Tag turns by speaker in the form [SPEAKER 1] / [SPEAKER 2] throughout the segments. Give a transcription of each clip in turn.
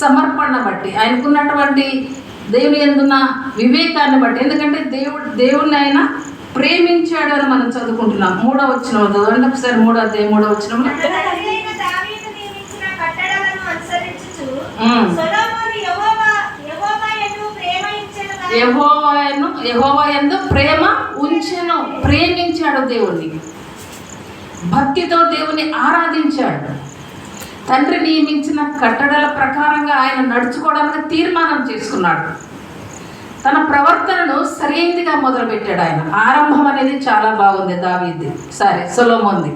[SPEAKER 1] సమర్పణ బట్టి, ఆయనకున్నటువంటి దేవుని యందున్న వివేకాన్ని బట్టి. ఎందుకంటే దేవుణ్ణి ఆయన ప్రేమించాడు అని మనం చదువుకుంటున్నాం. 3వ వచనం అంటే ఒకసారి 3వ అధ్యాయం 3వ వచనంలో యెహోవా యందు ప్రేమ ఉంచెను, ప్రేమించాడు దేవుణ్ణి, భక్తితో దేవుని ఆరాధించాడు. తండ్రి నియమించిన కట్టడల ప్రకారంగా ఆయన నడుచుకోవడానికి తీర్మానం చేసుకున్నాడు. తన ప్రవర్తనను సరైనదిగా మొదలుపెట్టాడు. ఆయన ఆరంభం అనేది చాలా బాగుంది సొలొమోన్ది.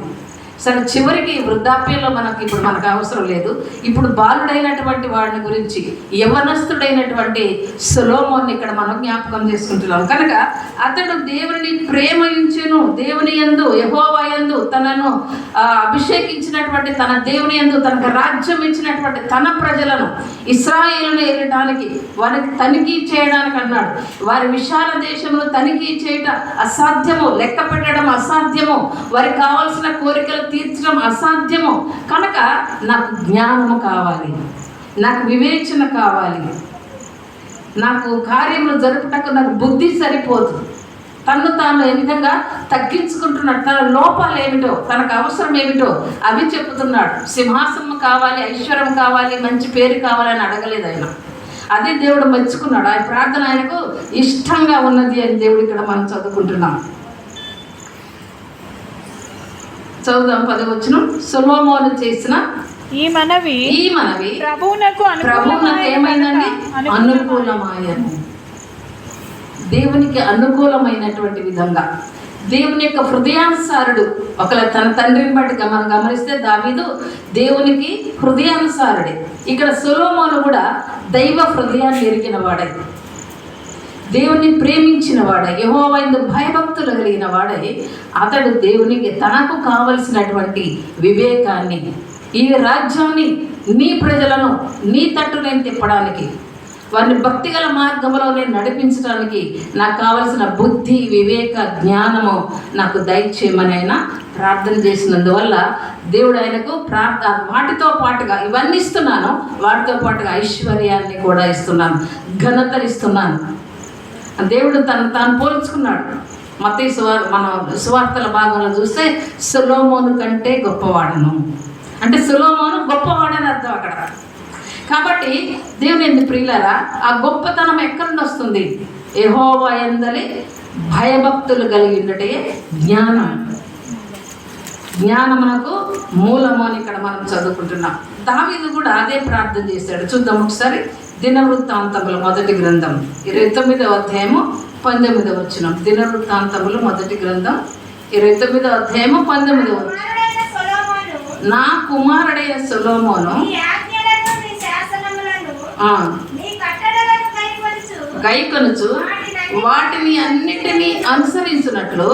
[SPEAKER 1] సరే, చివరికి వృద్ధాప్యంలో మనకు అవసరం లేదు. ఇప్పుడు బాలుడైనటువంటి వాడిని గురించి, యవ్వనస్తుడైనటువంటి సొలొమోన్ని ఇక్కడ మనం జ్ఞాపకం చేసుకుంటున్నాం. కనుక అతడు దేవుని ప్రేమించెను, దేవుని యందు యెహోవా యందు తనను అభిషేకించినటువంటి తన దేవుని యందు తనకు రాజ్యం ఇచ్చినటువంటి తన ప్రజలను ఇశ్రాయేలును ఏలడానికి, వారికి తనిఖీ చేయడానికి అన్నాడు. వారి విశాల దేశంలో తనిఖీ చేయటం అసాధ్యము, లెక్క పెట్టడం అసాధ్యము, వారికి కావాల్సిన కోరికలు తీర్చడం అసాధ్యము. కనుక నాకు జ్ఞానము కావాలి, నాకు వివేచన కావాలి, నాకు కార్యములు జరుపుటకు నాకు బుద్ధి సరిపోదు. తను తాను ఏ విధంగా తగ్గించుకుంటున్నాడు, తన లోపాలు ఏమిటో, తనకు అవసరం ఏమిటో అవి చెప్తున్నాడు. సింహాసనం కావాలి, ఐశ్వర్యం కావాలి, మంచి పేరు కావాలని అడగలేదు ఆయన. అదే దేవుడు మెచ్చుకున్నాడు. ఆయన ప్రార్థన ఆయనకు ఇష్టంగా ఉన్నది అని దేవుడు ఇక్కడ మనం చదువుకుంటున్నాం. చదువుదాం 10వ వచనం. సొలొమోను చేసిన ఈ మనవి ప్రభువునకు ఏమైందండి? అనుకూలమాయను. దేవునికి అనుకూలమైనటువంటి విధంగా, దేవుని యొక్క హృదయానుసారుడు. ఒకవేళ తన తండ్రిని బట్టి మనం గమనిస్తే దావీదు దేవునికి హృదయానుసారుడే. ఇక్కడ సొలొమోను కూడా దైవ హృదయాన్ని ఎరిగిన వాడై, దేవుని ప్రేమించిన వాడై, యెహోవా యందు భయభక్తులు కలిగిన వాడై, అతడు దేవునికి తనకు కావలసినటువంటి వివేకాన్ని, ఈ రాజ్యాన్ని, నీ ప్రజలను నీ తట్టు నేను తిప్పడానికి, వారిని భక్తిగల మార్గంలో నేను నడిపించడానికి నాకు కావలసిన బుద్ధి, వివేక, జ్ఞానము నాకు దయచేయమని ఆయన ప్రార్థన చేసినందువల్ల దేవుడు ఆయనకు వాటితో పాటుగా ఇవన్నీ ఇస్తున్నాను, వాటితో పాటుగా ఐశ్వర్యాన్ని కూడా ఇస్తున్నాను, ఘనతనిస్తున్నాను. దేవుడు తాను పోల్చుకున్నాడు. మత్తయి మన సువార్తల భాగంలో చూస్తే సొలొమోను కంటే గొప్పవాడను అంటే సొలొమోను గొప్పవాడని అర్థం అక్కడ. కాబట్టి దేవుని ఎందుకు ప్రియులారా, ఆ గొప్పతనం ఎక్కడి నుండి వస్తుంది? యెహోవా యందలి భయభక్తులు కలిగి ఉండటే జ్ఞానమునకు మూలము అని ఇక్కడ మనం చదువుకుంటున్నాం. దావీదు కూడా అదే ప్రార్థన చేశాడు. చూద్దాం ఒకసారి. దినవృత్తాంతముల మొదటి గ్రంథం 29వ అధ్యాయము 19వ వచనం. దినవృత్తాంతములు మొదటి గ్రంథం 29వ అధ్యాయము 19వ వచనం. నా కుమారుడైన సొలొమోను గైకొనుచు వాటిని అన్నిటినీ అనుసరించినట్లు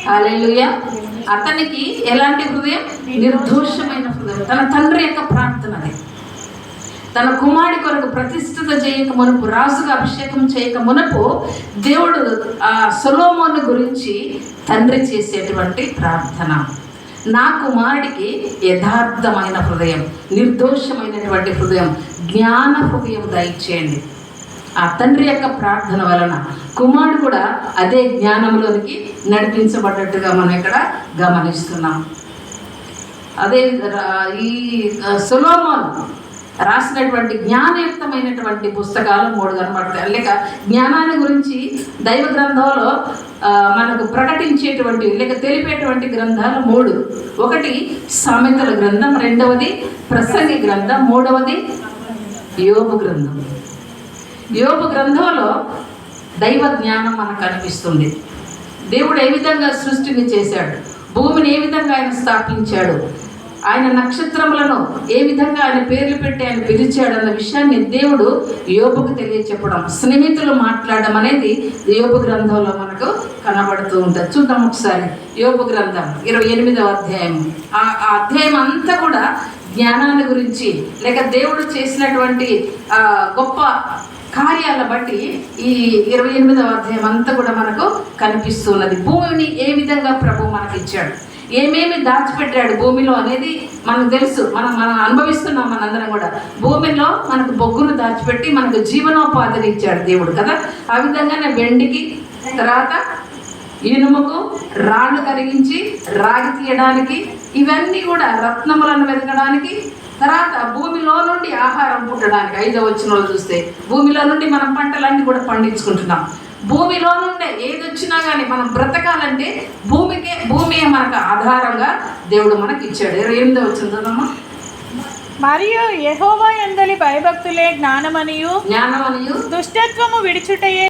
[SPEAKER 1] హల్లెలూయా. అతనికి ఎలాంటి హృదయం? నిర్దోషమైన హృదయం. తన తండ్రి యొక్క ప్రార్థన అది. తన కుమారుడి కొరకు ప్రతిష్ఠిత చేయక మునుపు, రాజుగా అభిషేకం చేయక మునుపు దేవుడు ఆ సొలొమోను గురించి తండ్రి చేసేటువంటి ప్రార్థన, నా కుమారుడికి యథార్థమైన హృదయం, నిర్దోషమైనటువంటి హృదయం, జ్ఞాన హృదయం దయచేయండి. ఆ తండ్రి యొక్క ప్రార్థన వలన కుమారుడు కూడా అదే జ్ఞానంలోనికి నడిపించబడ్డట్టుగా మనం ఇక్కడ గమనిస్తున్నాం. అదే ఈ సొలొమోను రాసినటువంటి జ్ఞానయుక్తమైనటువంటి పుస్తకాలు 3 కనబడతాయి. లేక జ్ఞానాన్ని గురించి దైవ గ్రంథంలో మనకు ప్రకటించేటువంటి లేక తెలిపేటువంటి గ్రంథాలు 3. ఒకటి సామెతల గ్రంథం, రెండవది ప్రసంగి గ్రంథం, మూడవది యోబు గ్రంథం. యోబు గ్రంథంలో దైవ జ్ఞానం మనకు కనిపిస్తుంది. దేవుడు ఏ విధంగా సృష్టిని చేశాడు, భూమిని ఏ విధంగా ఆయన స్థాపించాడు, ఆయన నక్షత్రములను ఏ విధంగా ఆయన పేర్లు పెట్టి ఆయన పిలిచాడు అన్న విషయాన్ని దేవుడు యోబుకు తెలియచెప్పడం, స్నేహితులు మాట్లాడడం అనేది యోబు గ్రంథంలో మనకు కనబడుతూ ఉంటుంది. చూద్దాం ఒకసారి. యోబు గ్రంథం 28వ అధ్యాయం. ఆ అధ్యాయం అంతా కూడా జ్ఞానాన్ని గురించి లేక దేవుడు చేసినటువంటి గొప్ప కార్యాల బట్టి ఈ 28వ అధ్యాయం అంతా కూడా మనకు కనిపిస్తున్నది. భూమిని ఏ విధంగా ప్రభు మనకి ఇచ్చాడు, ఏమేమి దాచిపెట్టాడు భూమిలో అనేది మనకు తెలుసు. మనం అనుభవిస్తున్నాం మనందరం కూడా. భూమిలో మనకు బొగ్గును దాచిపెట్టి మనకు జీవనోపాధిని ఇచ్చాడు దేవుడు కదా. ఆ విధంగానే వెండికి, తర్వాత ఇనుముకు, రాళ్ళు కరిగించి రాగి తీయడానికి, ఇవన్నీ కూడా రత్నములను వెతకడానికి, తర్వాత భూమిలో నుండి ఆహారం పుట్టడానికి. 5వ వచనంలో చూస్తే భూమిలో నుండి మనం పంటలన్నీ కూడా పండించుకుంటున్నాం. భూమిలో నుండే ఏది వచ్చినా కానీ మనం బ్రతకాలంటే భూమియే మనకు ఆధారంగా దేవుడు మనకి ఇచ్చాడు. 28వ వచనం చదవమ్మా.
[SPEAKER 2] మరియు యెహోవా యందలి భయభక్తులే జ్ఞానమనియు
[SPEAKER 1] జ్ఞానమనియు
[SPEAKER 2] దుష్టత్వము విడిచుటయే